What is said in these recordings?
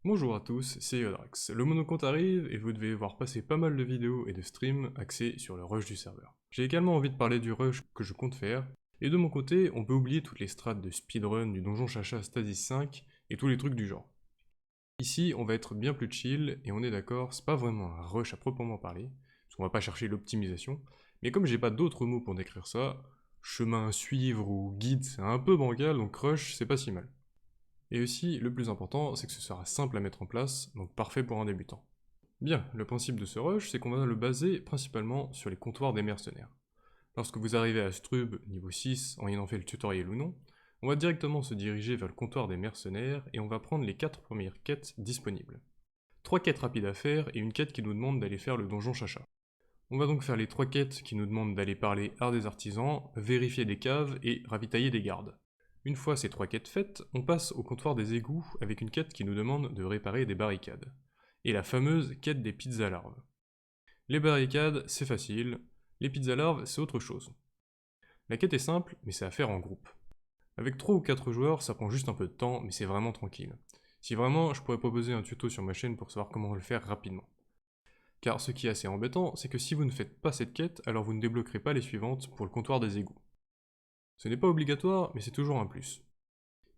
Bonjour à tous, c'est Yodrax. Le monocompte arrive et vous devez voir passer pas mal de vidéos et de streams axés sur le rush du serveur. J'ai également envie de parler du rush que je compte faire, et de mon côté, on peut oublier toutes les strates de speedrun du donjon Chacha Stasis 5 et tous les trucs du genre. Ici, on va être bien plus chill, et on est d'accord, c'est pas vraiment un rush à proprement parler, parce qu'on va pas chercher l'optimisation, mais comme j'ai pas d'autres mots pour décrire ça, chemin à suivre ou guide c'est un peu bancal, donc rush c'est pas si mal. Et aussi, le plus important, c'est que ce sera simple à mettre en place, donc parfait pour un débutant. Bien, le principe de ce rush, c'est qu'on va le baser principalement sur les comptoirs des mercenaires. Lorsque vous arrivez à Strub, niveau 6, en ayant fait le tutoriel ou non, on va directement se diriger vers le comptoir des mercenaires et on va prendre les 4 premières quêtes disponibles. 3 quêtes rapides à faire et une quête qui nous demande d'aller faire le donjon Chacha. On va donc faire les 3 quêtes qui nous demandent d'aller parler art des artisans, vérifier des caves et ravitailler des gardes. Une fois ces 3 quêtes faites, on passe au comptoir des égouts avec une quête qui nous demande de réparer des barricades. Et la fameuse quête des pizzas larves. Les barricades, c'est facile, les pizzas larves, c'est autre chose. La quête est simple, mais c'est à faire en groupe. Avec 3 ou 4 joueurs, ça prend juste un peu de temps, mais c'est vraiment tranquille. Si vraiment, je pourrais proposer un tuto sur ma chaîne pour savoir comment le faire rapidement. Car ce qui est assez embêtant, c'est que si vous ne faites pas cette quête, alors vous ne débloquerez pas les suivantes pour le comptoir des égouts. Ce n'est pas obligatoire, mais c'est toujours un plus.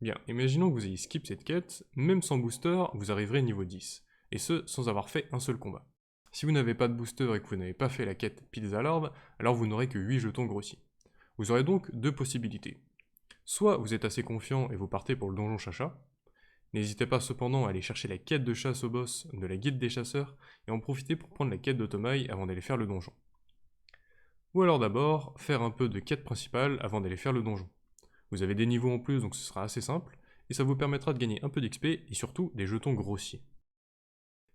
Bien, imaginons que vous ayez skip cette quête, même sans booster, vous arriverez niveau 10, et ce, sans avoir fait un seul combat. Si vous n'avez pas de booster et que vous n'avez pas fait la quête Pizza Larve, alors vous n'aurez que 8 jetons grossis. Vous aurez donc deux possibilités. Soit vous êtes assez confiant et vous partez pour le donjon Chacha, n'hésitez pas cependant à aller chercher la quête de chasse au boss de la guilde des chasseurs et en profiter pour prendre la quête d'Otomai avant d'aller faire le donjon. Ou alors d'abord, faire un peu de quête principale avant d'aller faire le donjon. Vous avez des niveaux en plus donc ce sera assez simple, et ça vous permettra de gagner un peu d'XP et surtout des jetons grossiers.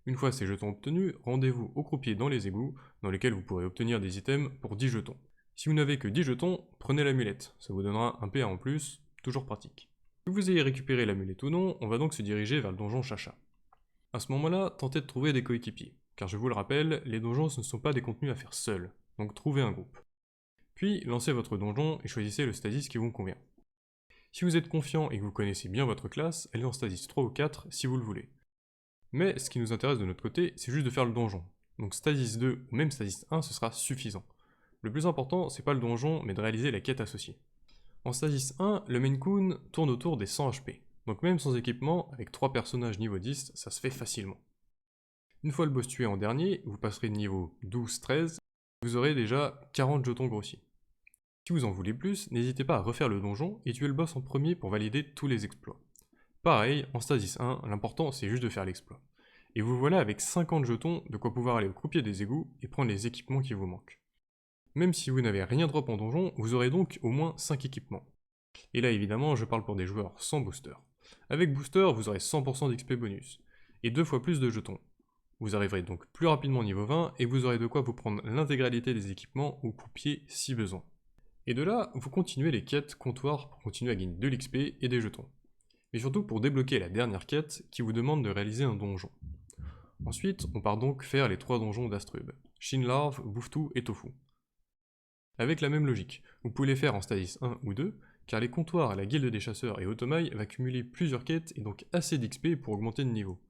Une fois ces jetons obtenus, rendez-vous au croupier dans les égouts, dans lesquels vous pourrez obtenir des items pour 10 jetons. Si vous n'avez que 10 jetons, prenez l'amulette, ça vous donnera un PA en plus, toujours pratique. Que vous ayez récupéré l'amulette ou non, on va donc se diriger vers le donjon Chacha. À ce moment-là, tentez de trouver des coéquipiers, car je vous le rappelle, les donjons ce ne sont pas des contenus à faire seuls, donc trouvez un groupe. Puis, lancez votre donjon et choisissez le stasis qui vous convient. Si vous êtes confiant et que vous connaissez bien votre classe, allez en stasis 3 ou 4 si vous le voulez. Mais ce qui nous intéresse de notre côté, c'est juste de faire le donjon. Donc stasis 2 ou même stasis 1, ce sera suffisant. Le plus important, c'est pas le donjon, mais de réaliser la quête associée. En stasis 1, le main Kun tourne autour des 100 HP. Donc même sans équipement, avec 3 personnages niveau 10, ça se fait facilement. Une fois le boss tué en dernier, vous passerez de niveau 12-13, vous aurez déjà 40 jetons grossiers. Si vous en voulez plus, n'hésitez pas à refaire le donjon et tuer le boss en premier pour valider tous les exploits. Pareil, en Stasis 1, l'important c'est juste de faire l'exploit. Et vous voilà avec 50 jetons, de quoi pouvoir aller au croupier des égouts et prendre les équipements qui vous manquent. Même si vous n'avez rien drop en donjon, vous aurez donc au moins 5 équipements. Et là évidemment, je parle pour des joueurs sans booster. Avec booster, vous aurez 100% d'XP bonus, et 2 fois plus de jetons. Vous arriverez donc plus rapidement niveau 20, et vous aurez de quoi vous prendre l'intégralité des équipements au croupier si besoin. Et de là, vous continuez les quêtes comptoirs pour continuer à gagner de l'XP et des jetons. Mais surtout pour débloquer la dernière quête qui vous demande de réaliser un donjon. Ensuite, on part donc faire les 3 donjons d'Astrub, Shinlarve, Bouftou et Tofu. Avec la même logique, vous pouvez les faire en Stasis 1 ou 2, car les comptoirs à la guilde des chasseurs et Otomai va cumuler plusieurs quêtes et donc assez d'XP pour augmenter de niveau.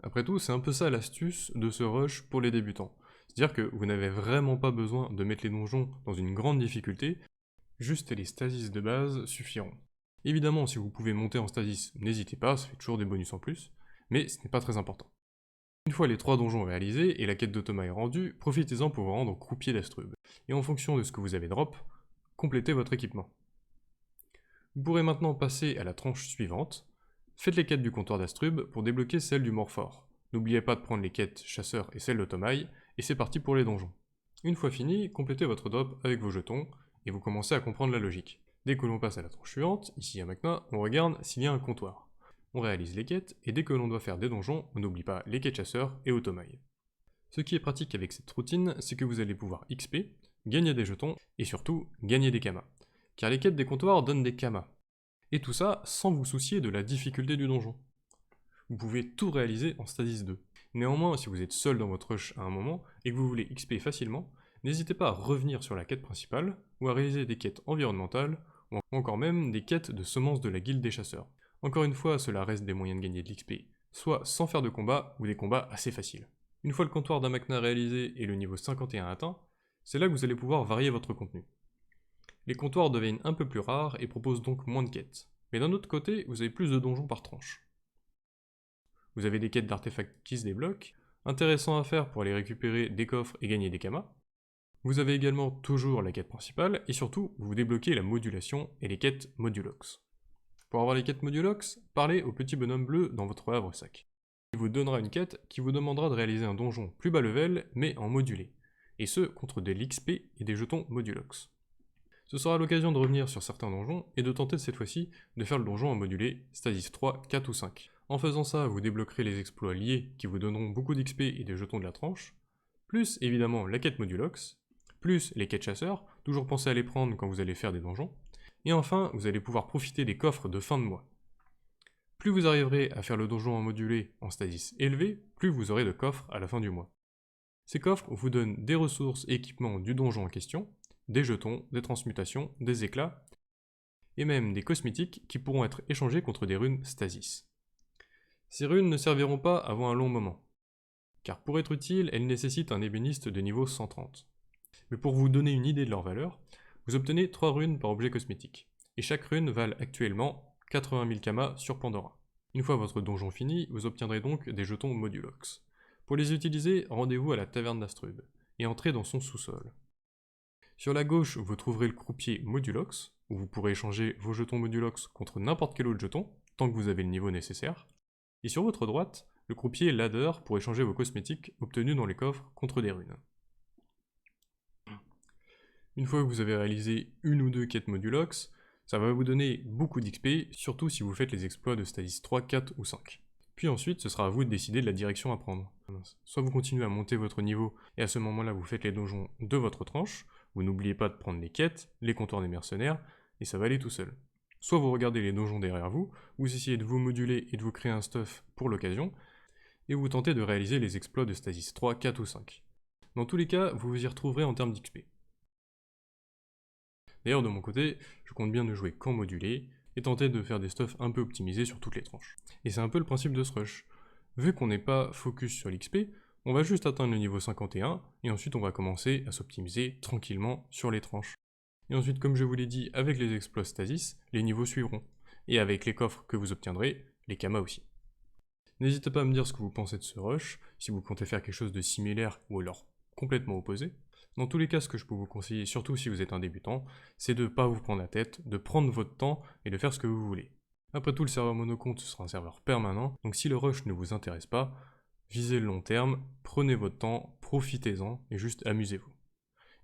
Après tout, c'est un peu ça l'astuce de ce rush pour les débutants. C'est-à-dire que vous n'avez vraiment pas besoin de mettre les donjons dans une grande difficulté, juste les stasis de base suffiront. Évidemment, si vous pouvez monter en stasis, n'hésitez pas, ça fait toujours des bonus en plus, mais ce n'est pas très important. Une fois les 3 donjons réalisés et la quête d'Otomai rendue, profitez-en pour vous rendre au croupier d'Astrub, et en fonction de ce que vous avez drop, complétez votre équipement. Vous pourrez maintenant passer à la tranche suivante. Faites les quêtes du comptoir d'Astrub pour débloquer celle du Morfort. N'oubliez pas de prendre les quêtes chasseurs et celles d'Otomai, et c'est parti pour les donjons. Une fois fini, complétez votre drop avec vos jetons, et vous commencez à comprendre la logique. Dès que l'on passe à la tranche suivante, ici à maintenant, on regarde s'il y a un comptoir. On réalise les quêtes, et dès que l'on doit faire des donjons, on n'oublie pas les quêtes chasseurs et Otomai. Ce qui est pratique avec cette routine, c'est que vous allez pouvoir XP, gagner des jetons, et surtout, gagner des kamas. Car les quêtes des comptoirs donnent des kamas. Et tout ça sans vous soucier de la difficulté du donjon. Vous pouvez tout réaliser en Stasis 2. Néanmoins, si vous êtes seul dans votre rush à un moment, et que vous voulez XP facilement, n'hésitez pas à revenir sur la quête principale, ou à réaliser des quêtes environnementales, ou encore même des quêtes de semences de la guilde des chasseurs. Encore une fois, cela reste des moyens de gagner de l'XP soit sans faire de combat ou des combats assez faciles. Une fois le comptoir d'Amakna réalisé et le niveau 51 atteint, c'est là que vous allez pouvoir varier votre contenu. Les comptoirs deviennent un peu plus rares et proposent donc moins de quêtes. Mais d'un autre côté, vous avez plus de donjons par tranche. Vous avez des quêtes d'artefacts qui se débloquent, intéressant à faire pour aller récupérer des coffres et gagner des kamas. Vous avez également toujours la quête principale, et surtout, vous débloquez la modulation et les quêtes modulox. Pour avoir les quêtes modulox, parlez au petit bonhomme bleu dans votre havre-sac. Il vous donnera une quête qui vous demandera de réaliser un donjon plus bas level, mais en modulé, et ce, contre de l'XP et des jetons modulox. Ce sera l'occasion de revenir sur certains donjons, et de tenter cette fois-ci de faire le donjon en modulé, Stasis 3, 4 ou 5. En faisant ça, vous débloquerez les exploits liés qui vous donneront beaucoup d'XP et des jetons de la tranche, plus évidemment la quête modulox, plus les quêtes chasseurs, toujours pensez à les prendre quand vous allez faire des donjons, et enfin, vous allez pouvoir profiter des coffres de fin de mois. Plus vous arriverez à faire le donjon en modulé en stasis élevé, plus vous aurez de coffres à la fin du mois. Ces coffres vous donnent des ressources et équipements du donjon en question, des jetons, des transmutations, des éclats, et même des cosmétiques qui pourront être échangés contre des runes stasis. Ces runes ne serviront pas avant un long moment, car pour être utiles, elles nécessitent un ébéniste de niveau 130. Mais pour vous donner une idée de leur valeur, vous obtenez 3 runes par objet cosmétique, et chaque rune vale actuellement 80 000 kamas sur Pandora. Une fois votre donjon fini, vous obtiendrez donc des jetons modulox. Pour les utiliser, rendez-vous à la taverne d'Astrud, et entrez dans son sous-sol. Sur la gauche, vous trouverez le croupier modulox, où vous pourrez échanger vos jetons modulox contre n'importe quel autre jeton, tant que vous avez le niveau nécessaire. Et sur votre droite, le croupier ladder pour échanger vos cosmétiques obtenus dans les coffres contre des runes. Une fois que vous avez réalisé une ou deux quêtes modulox, ça va vous donner beaucoup d'XP, surtout si vous faites les exploits de Stasis 3, 4 ou 5. Puis ensuite, ce sera à vous de décider de la direction à prendre. Soit vous continuez à monter votre niveau, et à ce moment-là vous faites les donjons de votre tranche, vous n'oubliez pas de prendre les quêtes, les comptoirs des mercenaires, et ça va aller tout seul. Soit vous regardez les donjons derrière vous, vous essayez de vous moduler et de vous créer un stuff pour l'occasion, et vous tentez de réaliser les exploits de Stasis 3, 4 ou 5. Dans tous les cas, vous vous y retrouverez en termes d'XP. D'ailleurs, de mon côté, je compte bien ne jouer qu'en modulé, et tenter de faire des stuffs un peu optimisés sur toutes les tranches. Et c'est un peu le principe de ce rush. Vu qu'on n'est pas focus sur l'XP, on va juste atteindre le niveau 51, et ensuite on va commencer à s'optimiser tranquillement sur les tranches. Et ensuite, comme je vous l'ai dit, avec les exploits Stasis, les niveaux suivront. Et avec les coffres que vous obtiendrez, les kamas aussi. N'hésitez pas à me dire ce que vous pensez de ce rush, si vous comptez faire quelque chose de similaire ou alors complètement opposé. Dans tous les cas, ce que je peux vous conseiller, surtout si vous êtes un débutant, c'est de ne pas vous prendre la tête, de prendre votre temps et de faire ce que vous voulez. Après tout, le serveur monocompte sera un serveur permanent, donc si le rush ne vous intéresse pas, visez le long terme, prenez votre temps, profitez-en et juste amusez-vous.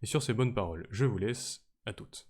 Et sur ces bonnes paroles, je vous laisse, à toutes.